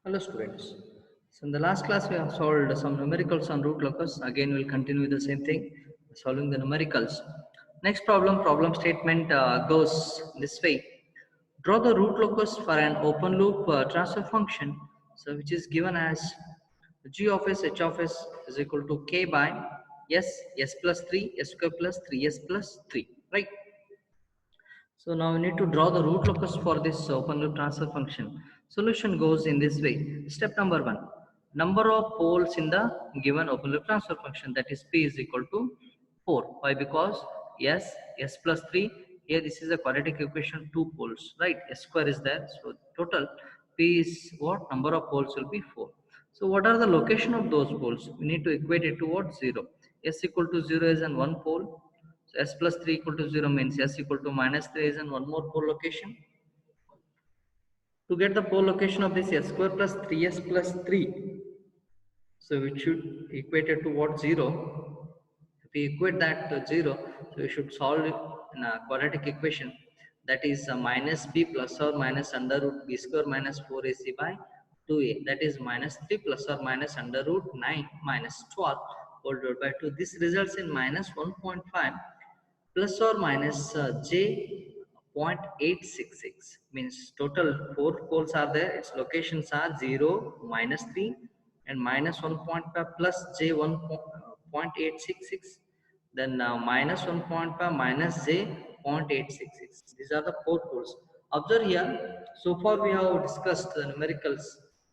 Hello students. So in the last class we have solved some numericals on root locus. Again we'll continue with the same thing, solving the numericals. Next problem statement goes this way. Draw the root locus for an open loop transfer function, so which is given as g of s h of s is equal to k by s plus 3 s square plus 3s plus 3, right? So now we need to draw the root locus for this open loop transfer function. Solution goes in this way. Step number 1. Number of poles in the given open loop transfer function, that is p is equal to 4. Why? Because s plus 3, here this is a quadratic equation, 2 poles, right? S square is there. So total p is what? Number of poles will be 4. So what are the location of those poles? We need to equate it towards 0. S equal to 0 is in one pole. So s plus 3 equal to 0 means s equal to minus 3 is in one more pole location. To get the pole location of this s square plus 3s plus 3, so we should equate it towards 0. If we equate that to 0, so we should solve it in a quadratic equation, that is minus b plus or minus under root b square minus 4ac by 2a, that is minus 3 plus or minus under root 9 minus 12 whole divided by 2. This results in minus 1.5 plus or minus j 0.866, means total 4 poles are there, its locations are 0, minus 3 and minus 1.5 plus j 1.866, then minus 1.5 minus j 0.866. These are the 4 poles. Observe here, so far we have discussed the numericals.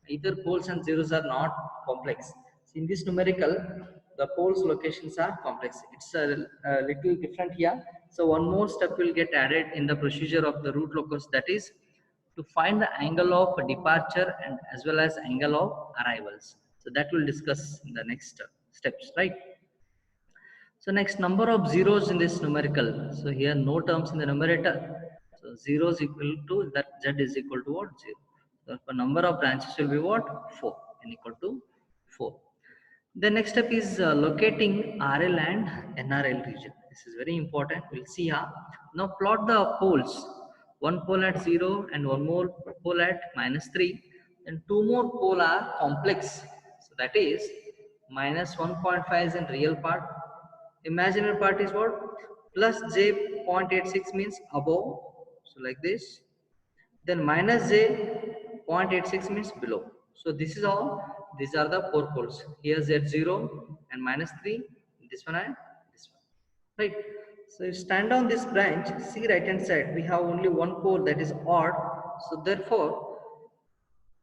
Either poles and zeros are not complex. In this numerical, the poles locations are complex. It's a little different here. So one more step will get added in the procedure of the root locus, that is to find the angle of departure and as well as angle of arrivals. So that we'll discuss in the next steps, right? So next, number of zeros in this numerical. So here no terms in the numerator. So 0 is equal to that, z is equal to what? 0. So the number of branches will be what? 4, n equal to 4. The next step is locating RL and NRL region. This is very important. We'll see how. Now plot the poles. One pole at 0 and one more pole at minus 3. And two more pole are complex. So that is minus 1.5 is in real part. Imaginary part is what? Plus j 0.86 means above. So like this. Then minus j 0.86 means below. So this is all. These are the 4 poles. Here z0 and minus 3. This one and this one. Right. So you stand on this branch. See right hand side. We have only one pole, that is odd. So therefore,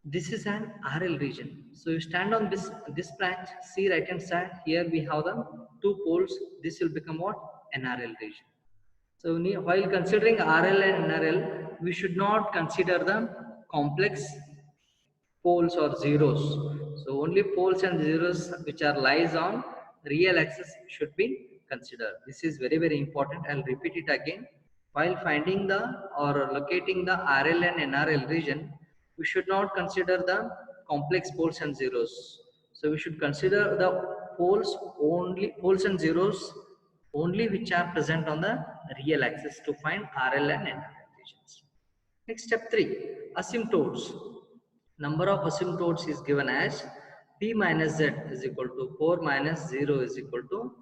this is an RL region. So you stand on this branch. See right hand side. Here we have the 2 poles. This will become what? NRL region. So while considering RL and NRL, we should not consider the complex poles or zeros. So only poles and zeros which are lies on real axis should be considered. This is very, very important. I'll repeat it again. While finding the or locating the RL and NRL region, we should not consider the complex poles and zeros. So we should consider the poles and zeros only which are present on the real axis to find RL and NRL regions. Next, step 3, asymptotes. Number of asymptotes is given as p minus z is equal to 4 minus 0 is equal to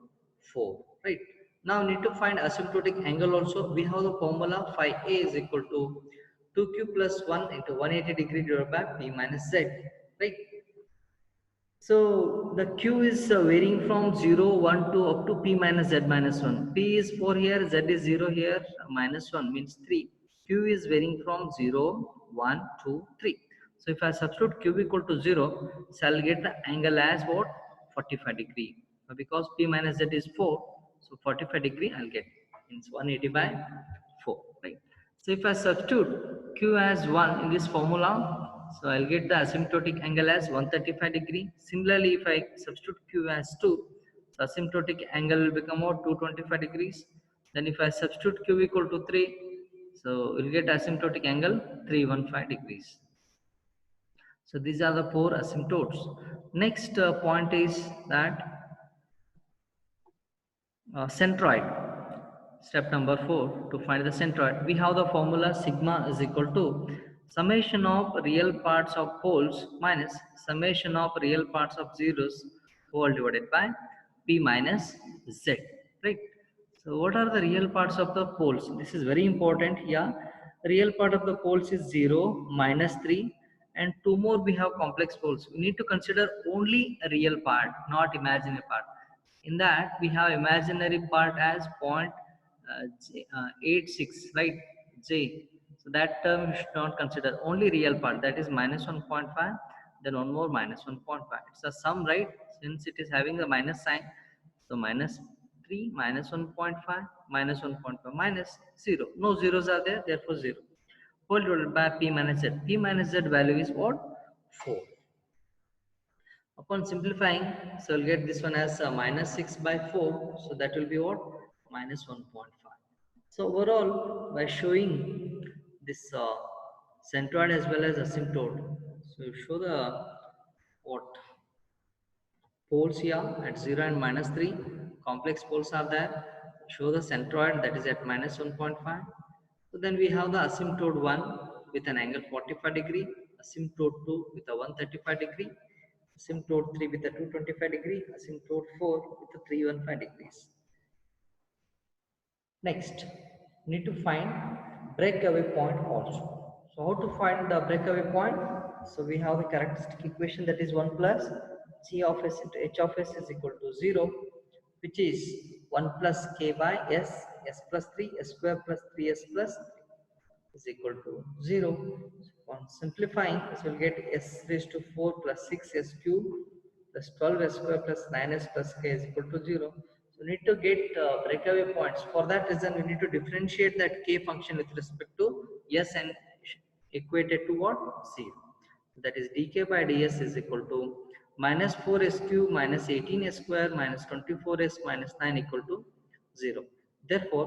4, right? Now we need to find asymptotic angle also. We have the formula phi a is equal to 2q plus 1 into 180 degree divided by p minus z, right? So the q is varying from 0, 1 to up to p minus z minus 1. P is 4 here, z is 0 here, minus 1 means 3. Q is varying from 0, 1, 2, 3. So if I substitute q equal to 0, so I'll get the angle as what? 45 degree. Because p minus z is 4, so 45 degree I'll get. Means 180 by 4. Right? So if I substitute q as 1 in this formula, so I'll get the asymptotic angle as 135 degree. Similarly, if I substitute q as 2, so asymptotic angle will become what? 225 degrees. Then if I substitute q equal to 3, so we'll get asymptotic angle 315 degrees. So these are the 4 asymptotes. Next point is that centroid. Step number 4, to find the centroid, we have the formula sigma is equal to summation of real parts of poles minus summation of real parts of zeros whole divided by p minus z, right? So what are the real parts of the poles? This is very important here. Real part of the poles is 0, -3, and two more we have complex poles. We need to consider only a real part, not imaginary part. In that we have imaginary part as point 86, right? J. So that term you should not consider. Only real part, that is minus 1.5, then one more minus 1.5. It's a sum, right? Since it is having the minus sign, so minus 3 minus 1.5 minus 1.5 minus 0. No zeros are there, therefore 0. Whole divided by p minus z. P minus z value is what? 4. Upon simplifying, so we'll get this one as minus 6 by 4. So that will be what? Minus 1.5. So overall, by showing this centroid as well as asymptote, so you show the what poles here at 0 and -3. Complex poles are there. Show the centroid that is at minus 1.5. So then we have the asymptote 1 with an angle 45 degree, asymptote 2 with a 135 degree, asymptote 3 with a 225 degree, asymptote 4 with a 315 degrees. Next, need to find breakaway point also. So how to find the breakaway point? So we have the characteristic equation, that is 1 plus g of s into h of s is equal to 0, which is 1 plus k by s, s plus 3, s square plus 3s plus 3 is equal to 0. So on simplifying, this will get s raised to 4 plus 6s cube plus 12s square plus 9s plus k is equal to 0. So we need to get breakaway points. For that reason, we need to differentiate that k function with respect to s and equated to what? 0. That is dk by ds is equal to minus 4s cube minus 18s square minus 24s minus 9 equal to 0. Therefore,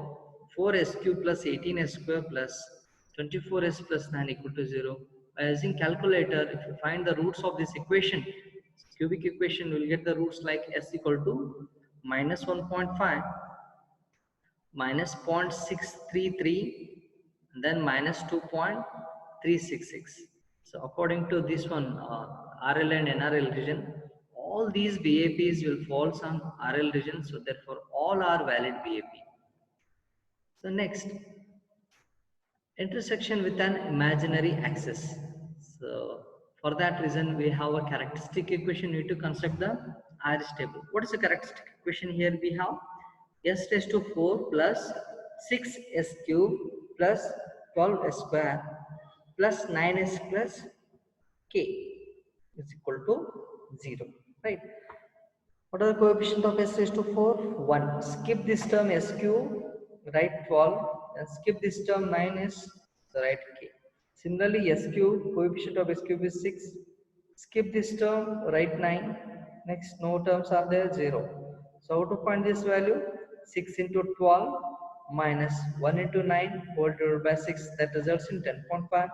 4s cube plus 18s square plus 24s plus 9 equal to 0. By using calculator, if you find the roots of this equation, cubic equation, we will get the roots like s equal to minus 1.5 minus 0.633 then minus 2.366. So according to this one, RL and NRL region, all these BAPs will fall some RL region, so therefore all are valid BAP. So next, intersection with an imaginary axis. So for that reason, we have a characteristic equation. We need to construct the iris table. What is the characteristic equation here? We have s raised to 4 plus 6s cube plus 12s square plus 9s plus k is equal to 0, right? What are the coefficient of s raised to 4? 1. Skip this term s cube, write 12, and skip this term 9s, so write k. Similarly, s cube, coefficient of s cube is 6. Skip this term, write 9. Next, no terms are there, 0. So how to find this value? 6 into 12 minus 1 into 9 whole divided by 6, that results in 10.5.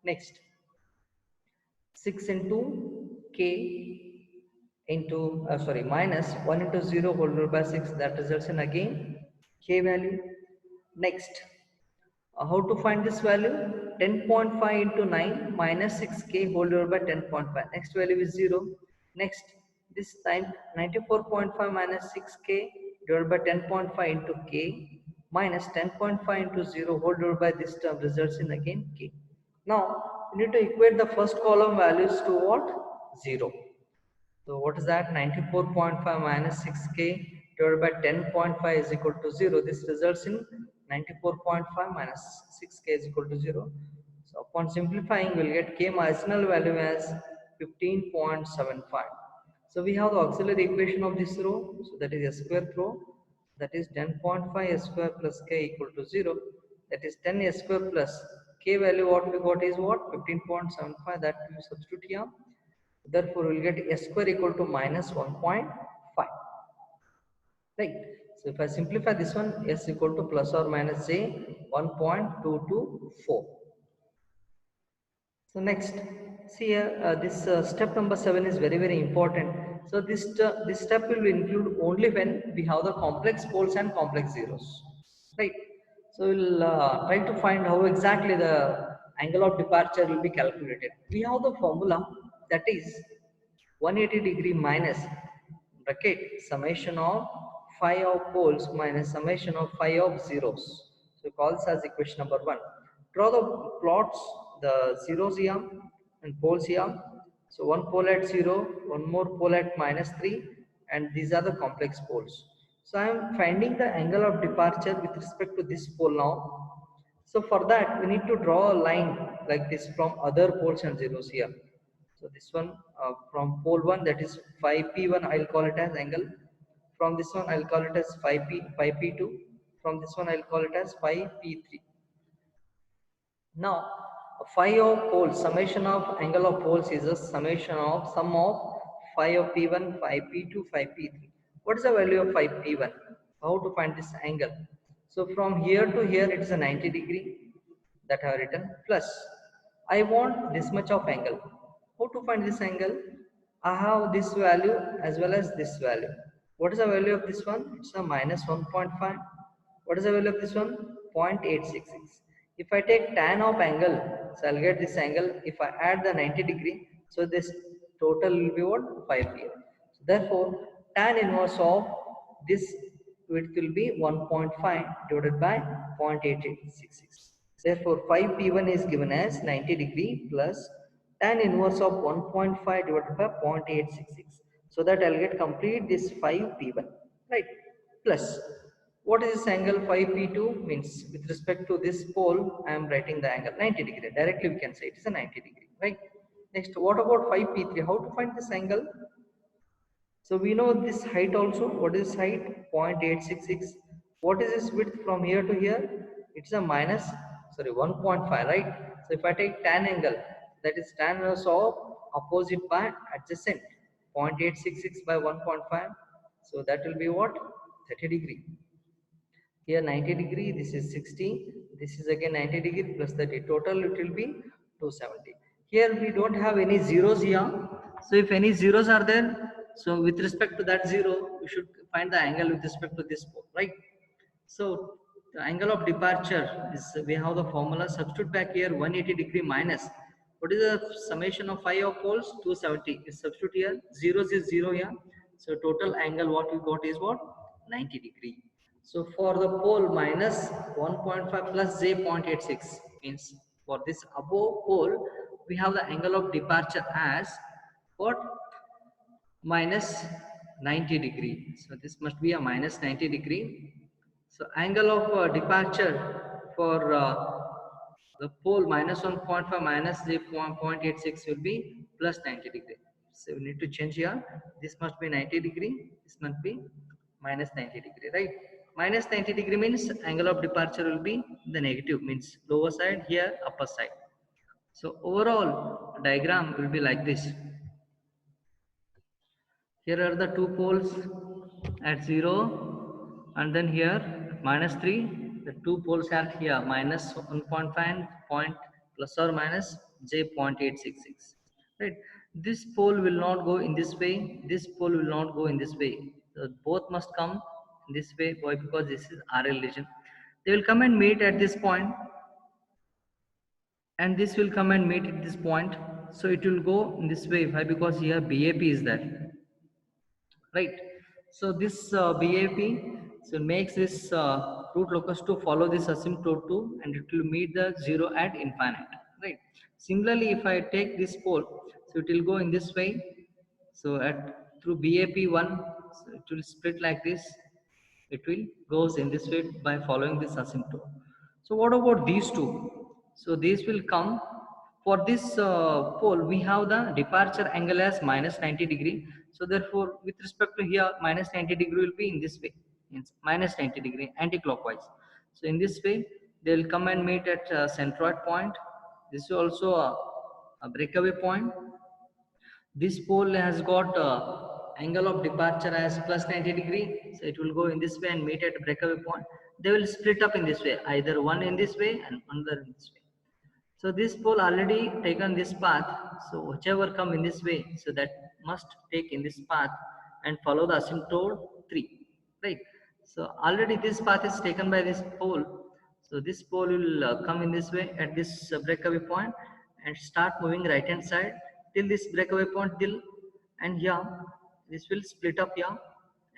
Next, 6 into k into minus 1 into 0 whole divided by 6, that results in again k value. Next, how to find this value? 10.5 into 9 minus 6k whole divided by 10.5, next value is 0. Next, this time 94.5 minus 6k divided by 10.5 into k minus 10.5 into 0 whole divided by this term results in again k. Now we need to equate the first column values to what? 0. So what is that? 94.5 minus 6k divided by 10.5 is equal to 0. This results in 94.5 minus 6k is equal to 0. So upon simplifying, we'll get k marginal value as 15.75. So we have the auxiliary equation of this row. So that is s square row. That is 10.5 s square plus k equal to 0. That is 10 s square plus k value what we got is what? 15.75. That we substitute here. Therefore, we will get s square equal to minus 1.5. Right. So if I simplify this one, s equal to plus or minus j 1.224. So next, see here, this step number 7 is very important. So this step will include only when we have the complex poles and complex zeros, right? So we'll try to find how exactly the angle of departure will be calculated. We have the formula, that is 180 degree minus bracket summation of phi of poles minus summation of phi of zeros. So call this as equation number 1. Draw the plots, the zeros here and poles here. So one pole at 0, one more pole at -3, and these are the complex poles. So I am finding the angle of departure with respect to this pole now. So for that we need to draw a line like this from other poles and zeros here. So this one from pole 1, that is phi p1, I'll call it as angle. From this one I'll call it as phi p2. From this one I'll call it as phi p3. Now phi of poles, summation of angle of poles is a summation of sum of phi of p1, phi p2, phi p3. What is the value of phi p1? How to find this angle? So from here to here it is a 90 degree that I have written, plus I want this much of angle. How to find this angle? I have this value as well as this value. What is the value of this one? It's a minus 1.5. What is the value of this one? 0.866. If I take tan of angle, so I'll get this angle. If I add the 90 degree, so this total will be what? 5 here. So therefore, tan inverse of this width will be 1.5 divided by 0.8866. Therefore, 5p1 is given as 90 degree plus tan inverse of 1.5 divided by 0.866. So that I'll get complete this 5p1, right? Plus, what is this angle 5p2? Means with respect to this pole, I am writing the angle 90 degree. Directly we can say it is a 90 degree, right? Next, what about 5p3? How to find this angle? So we know this height also. What is height? 0.866. What is this width from here to here? It's a minus, sorry, 1.5, right? So if I take tan angle, that is tan inverse of opposite by adjacent, 0.866 by 1.5. So that will be what? 30 degree. Here 90 degree, this is 60, this is again 90 degree plus 30. Total it will be 270. Here we don't have any zeros here. So if any zeros are there, so with respect to that zero, we should find the angle with respect to this pole, right? So the angle of departure is, we have the formula, substitute back here 180 degree minus. What is the summation of phi of poles? 270. Is substitute here, zeros is 0 here. So total angle what we got is what? 90 degree. So for the pole minus 1.5 plus j 0.86 means for this above pole we have the angle of departure as what? Minus 90 degree. So this must be a minus 90 degree. So angle of departure for the pole minus 1.5 minus j 0.86 will be plus 90 degree. So we need to change here. This must be 90 degree. This must be minus 90 degree, right? Minus 90 degree means angle of departure will be the negative, means lower side, here upper side. So overall diagram will be like this. Here are the two poles at 0, and then here -3. The two poles are here minus 1.5 and point plus or minus j 0.866. Right? This pole will not go in this way. This pole will not go in this way. So both must come in this way. Why? Because this is RL region. They will come and meet at this point, and this will come and meet at this point. So it will go in this way. Why? Because here BAP is there, right? So this BAP so makes this root locus to follow this asymptote 2, and it will meet the 0 at infinite, right? Similarly, if I take this pole, so it will go in this way. So at through BAP1, so it will split like this. It will goes in this way by following this asymptote. So what about these two? So these will come. For this pole, we have the departure angle as minus 90 degree. So therefore, with respect to here, minus 90 degree will be in this way, means minus 90 degree anti-clockwise. So in this way, they will come and meet at centroid point. This is also a breakaway point. This pole has got angle of departure as plus 90 degree. So it will go in this way and meet at breakaway point. They will split up in this way, either one in this way and another in this way. So this pole already taken this path. So whichever come in this way, so that must take in this path and follow the asymptote 3, right? So already this path is taken by this pole. So this pole will come in this way at this breakaway point and start moving right hand side till this breakaway point till, and yeah, this will split up here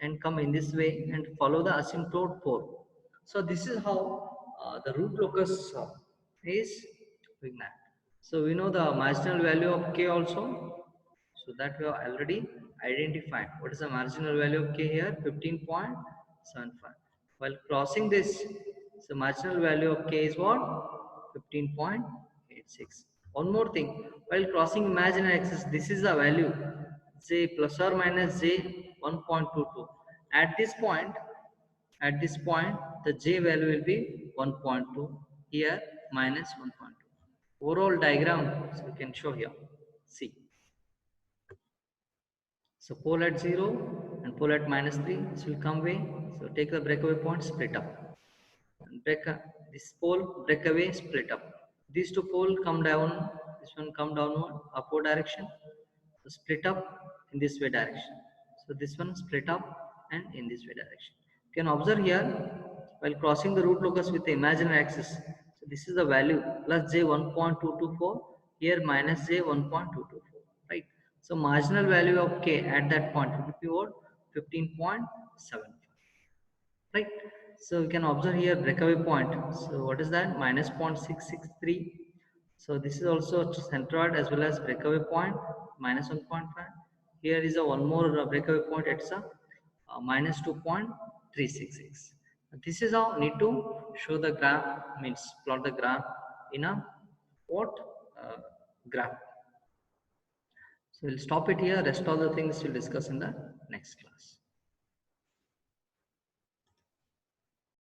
and come in this way and follow the asymptote pole. So this is how the root locus is doing that. So we know the marginal value of k also. So that we have already identified. What is the marginal value of k here? 15.75. While crossing this, so marginal value of k is what? 15.86. One more thing, while crossing imaginary axis, this is the value j plus or minus j 1.22. At this point, the j value will be 1.2, here minus 1.2. Overall diagram, so we can show here. See. So pole at 0 and pole at minus 3, this will come away. So take the breakaway point, split up. And this pole, breakaway, split up. These two pole come down, this one come downward, upward direction. So split up in this way direction. So this one split up and in this way direction. You can observe here, while crossing the root locus with the imaginary axis. So this is the value plus j 1.224, here minus j 1.224, right? So marginal value of k at that point would be what? 15.75, right? So we can observe here breakaway point. So what is that? Minus 0.663. So this is also centroid as well as breakaway point, minus 1.5. Here is a one more breakaway point, it's a minus 2.366. This is how need to show the graph, means plot the graph in a what graph. So we'll stop it here. Rest all the things we'll discuss in the next class.